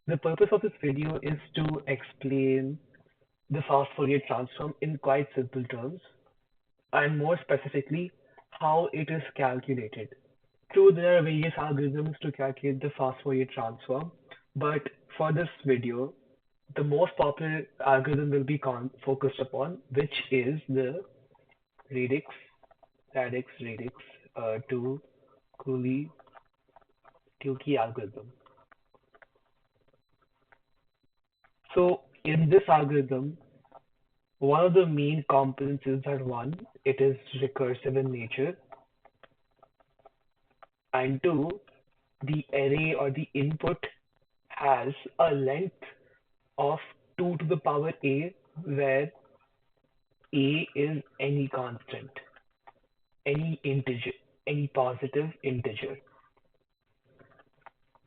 The purpose of this video is to explain the fast Fourier transform in quite simple terms, and more specifically, how it is calculated. True, there are various algorithms to calculate the fast Fourier transform, but for this video, the most popular algorithm will be focused upon, which is the radix, radix to Tukey algorithm. So in this algorithm, one of the main components is that one, it is recursive in nature, and two, the array or the input has a length of 2 to the power a, where a is any constant, any integer, any positive integer,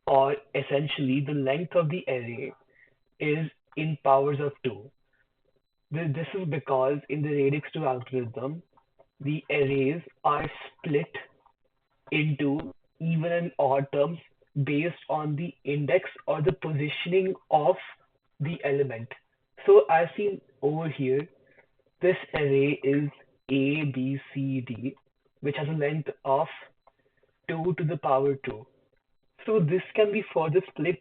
or essentially the length of the array is in powers of 2. This is because in the radix 2 algorithm, the arrays are split into even and odd terms based on the index or the positioning of the element. So as seen over here, this array is A, B, C, D, which has a length of 2 to the power 2. So this can be further split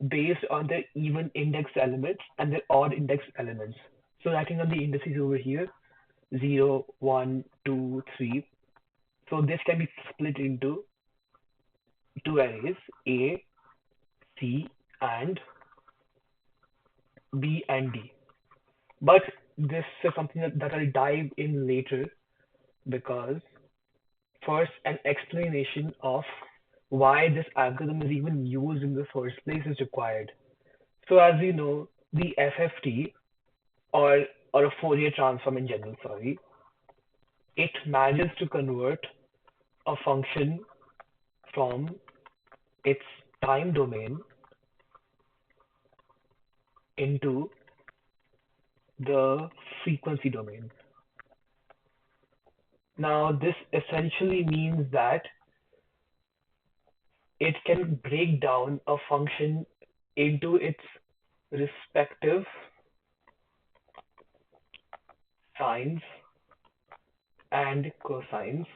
based on their even index elements and their odd index elements. So writing on the indices over here, 0, 1, 2, 3. So this can be split into two arrays, A, C, and B and D. But this is something that I'll dive in later, because first an explanation of why this algorithm is even used in the first place is required. So as you know, the FFT, or a Fourier transform in general, sorry, it manages to convert a function from its time domain into the frequency domain. Now, this essentially means that it can break down a function into its respective sines and cosines.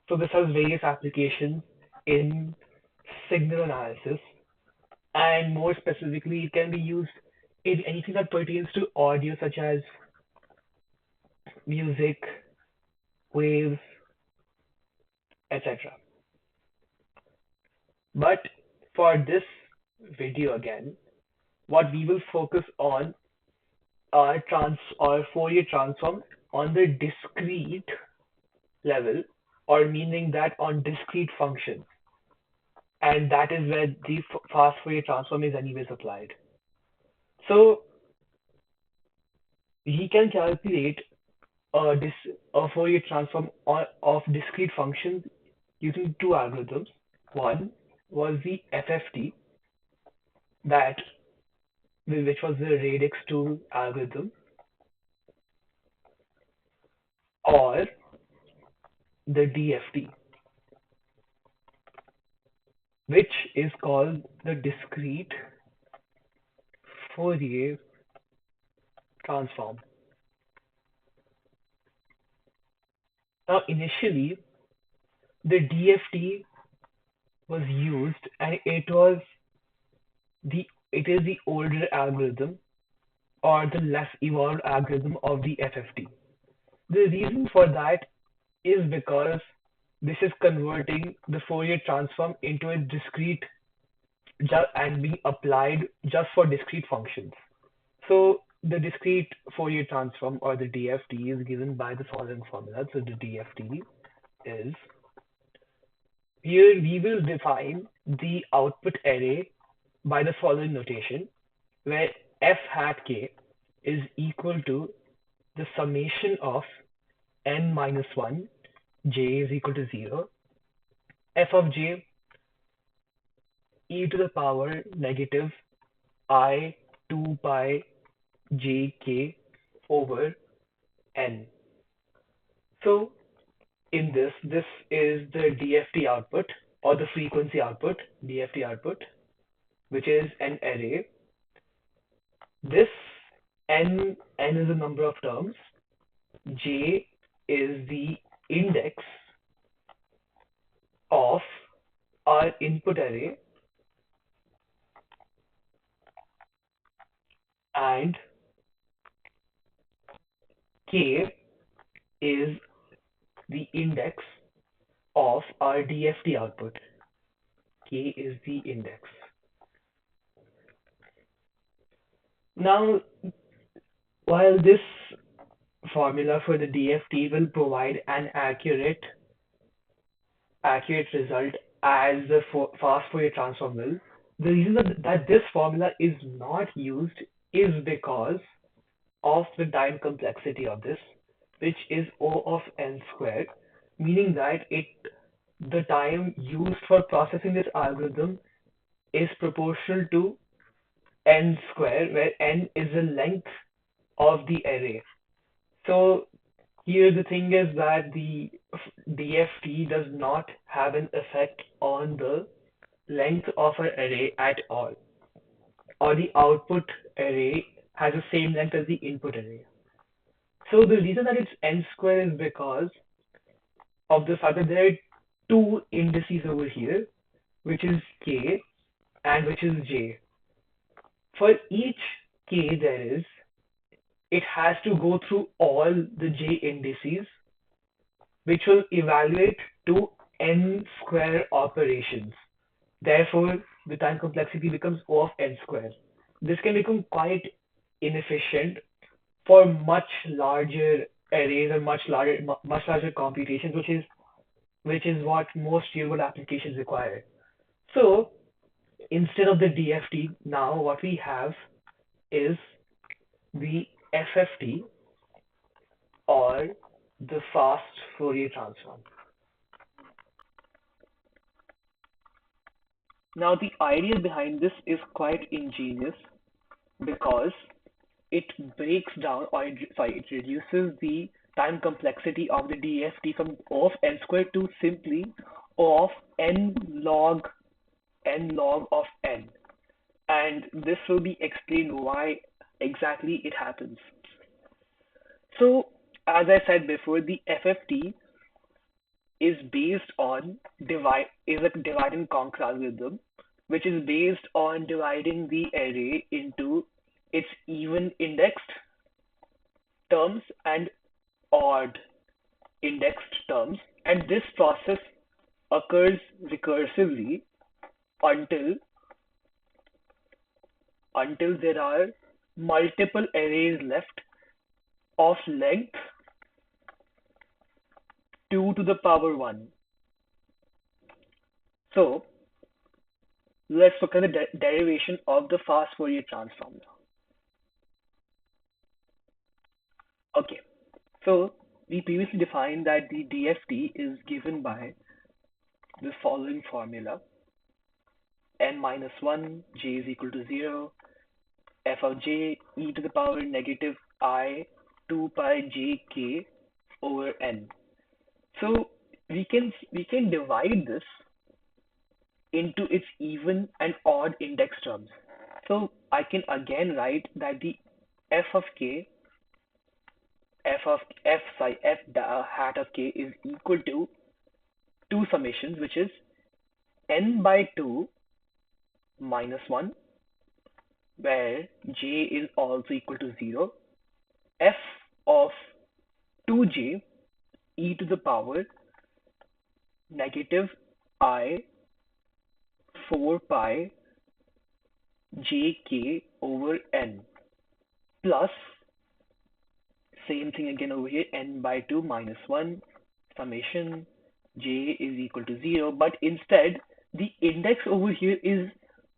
So this has various applications in signal analysis, and more specifically, it can be used in anything that pertains to audio, such as music, waves, etc. But for this video again, what we will focus on are Fourier transform on the discrete level, or meaning that on discrete functions, and that is where the fast Fourier transform is anyways applied. So he can calculate a Fourier transform of discrete functions using two algorithms. One was the FFT, that which was the radix 2 algorithm, or the DFT, which is called the discrete Fourier transform. Now, initially, the DFT was used, and it is the older algorithm, or the less evolved algorithm of the FFT. The reason for that is because this is converting the Fourier transform into a discrete and being applied just for discrete functions. So the discrete Fourier transform, or the DFT, is given by the following formula. So the DFT is, here we will define the output array by the following notation, where f hat k is equal to the summation of n minus 1, j is equal to 0, f of j e to the power negative I 2 pi j k over n. So in this is the DFT output, or the frequency output, DFT output. which is an array. This n is the number of terms, j is the index of our input array, and k is the index of our DFT output. K is the index. Now, while this formula for the DFT will provide an accurate result as the fast Fourier transform will, the reason that this formula is not used is because of the time complexity of this, which is O of n squared, meaning that the time used for processing this algorithm is proportional to n square, where n is the length of the array. So here the thing is that the DFT does not have an effect on the length of an array at all, or the output array has the same length as the input array. So the reason that it's n square is because of the fact that there are two indices over here, which is k and which is j. For each k it has to go through all the j indices, which will evaluate to n square operations. Therefore, the time complexity becomes O of n square. This can become quite inefficient for much larger arrays and much larger computations, which is what most real-world applications require. So instead of the DFT, now what we have is the FFT, or the fast Fourier transform. Now the idea behind this is quite ingenious because it breaks down, or it reduces the time complexity of the DFT from O of n squared to simply O of n log of n. And this will be explained why exactly it happens. So, as I said before, the FFT is based on a divide and conquer algorithm, which is based on dividing the array into its even indexed terms and odd indexed terms, and this process occurs recursively until there are multiple arrays left of length 2 to the power 1. So let's look at the derivation of the fast Fourier transform now. Okay, so we previously defined that the DFT is given by the following formula: n minus 1, j is equal to 0, f of j e to the power negative I 2 pi j k over n. So we can divide this into its even and odd index terms. So I can again write that the f of k, f hat of k is equal to two summations, which is n by 2 minus 1, where j is also equal to 0, f of 2j e to the power negative I 4 pi jk over n, plus same thing again over here, n by 2 minus 1 summation j is equal to 0, but instead the index over here is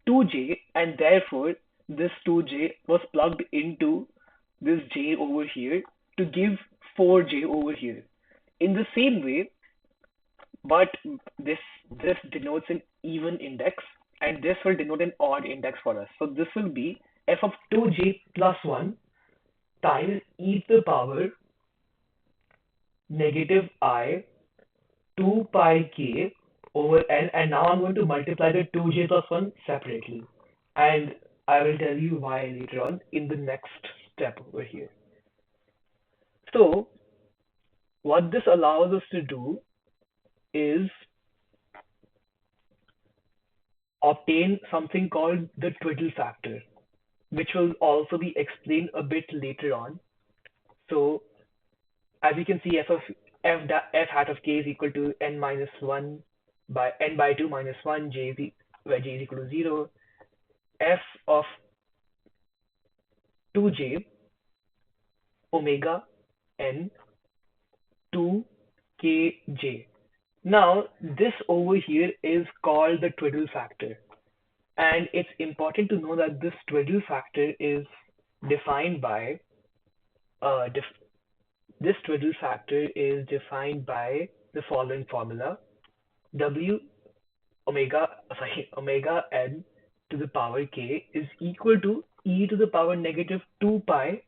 2j, and therefore this 2j was plugged into this j over here to give 4j over here. In the same way, but this denotes an even index, and this will denote an odd index for us. So this will be f of 2j plus 1 times e to the power negative I 2 pi k over n, and now I'm going to multiply the 2j plus 1 separately. And I will tell you why later on in the next step over here. So, what this allows us to do is obtain something called the twiddle factor, which will also be explained a bit later on. So, as you can see, f hat of k is equal to n minus 1 by n by 2 minus 1, where j is equal to 0. F of 2j omega n 2kj. Now, this over here is called the twiddle factor. And it's important to know that this twiddle factor is defined by uh, def this twiddle factor is defined by the following formula: W omega, omega n to the power k is equal to e to the power negative 2 pi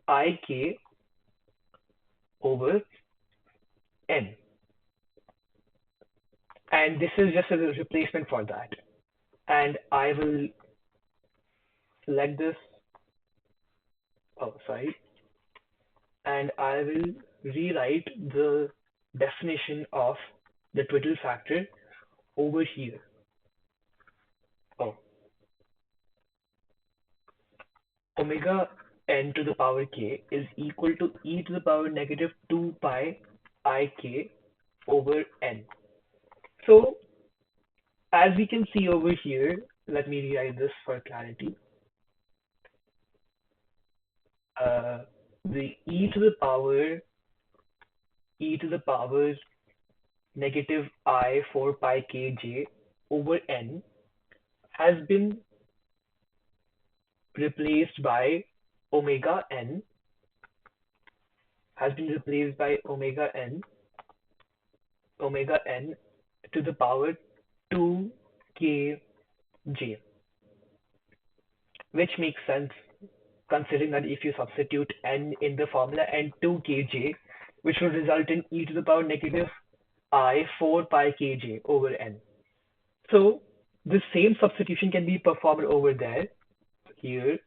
I k over n. And this is just a replacement for that. And I will select this, oh, sorry, and I will rewrite the definition of the twiddle factor over here. Oh, omega n to the power k is equal to e to the power negative 2 pi I k over n. So, as we can see over here, let me rewrite this for clarity. Uh, the e to the power negative I 4 pi kj over n has been replaced by omega n has been replaced by omega n to the power 2 kj, which makes sense considering that if you substitute n in the formula and 2 kj, which will result in e to the power negative I 4 pi kj over n. So the same substitution can be performed over there. Here,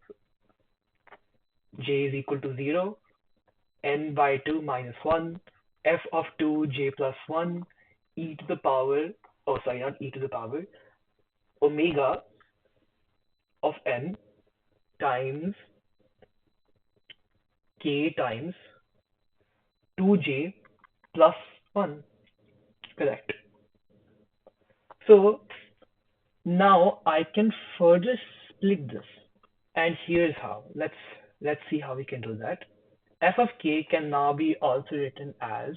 j is equal to 0, n by 2 minus 1, f of 2j plus 1, e to the power, oh sorry, not e to the power, omega of n times k times 2j plus 1. Correct. So now I can further split this. And here's how. Let's see how we can do that. F of k can now be also written as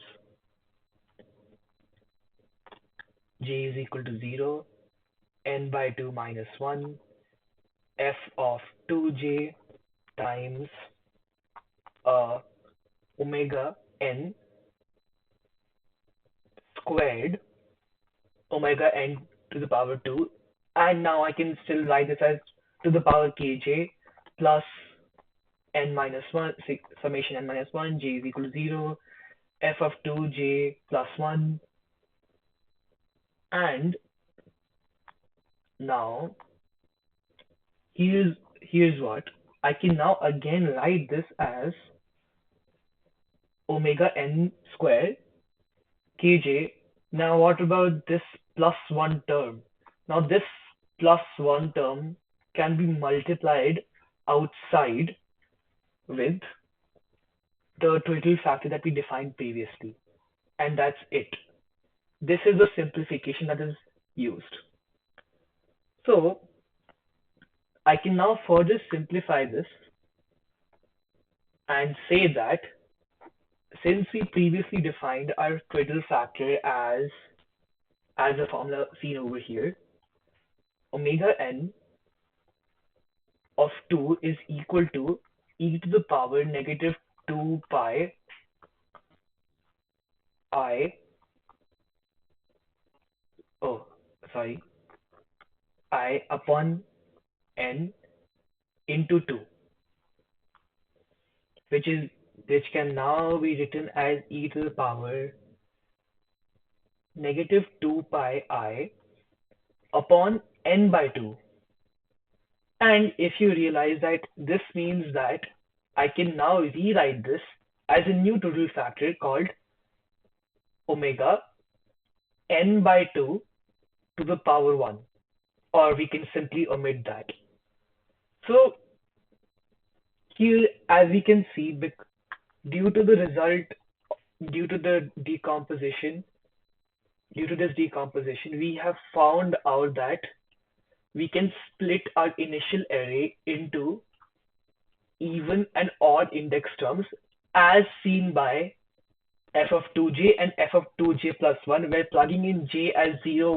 j is equal to 0, n by 2 minus 1, f of 2j times omega n squared, omega n to the power 2. And now I can still write this as to the power kj plus n minus 1, summation n minus 1, j is equal to 0, f of 2j plus 1. And now here's what I can now again write this as omega n squared kj. Now what about this plus 1 term? Now this plus 1 term can be multiplied outside with the twiddle factor that we defined previously. And that's it. This is the simplification that is used. So I can now further simplify this and say that since we previously defined our twiddle factor as the formula seen over here, omega n of 2 is equal to e to the power negative 2 pi I, oh, sorry, I upon n into 2, which is which can now be written as e to the power negative 2 pi I upon n by 2. And if you realize that this means that I can now rewrite this as a new total factor called omega n by 2 to the power 1, or we can simply omit that. So here, as we can see, due to the result, due to the decomposition, due to this decomposition, we have found out that we can split our initial array into even and odd index terms as seen by f of 2j and f of 2j plus 1, where plugging in j as 0,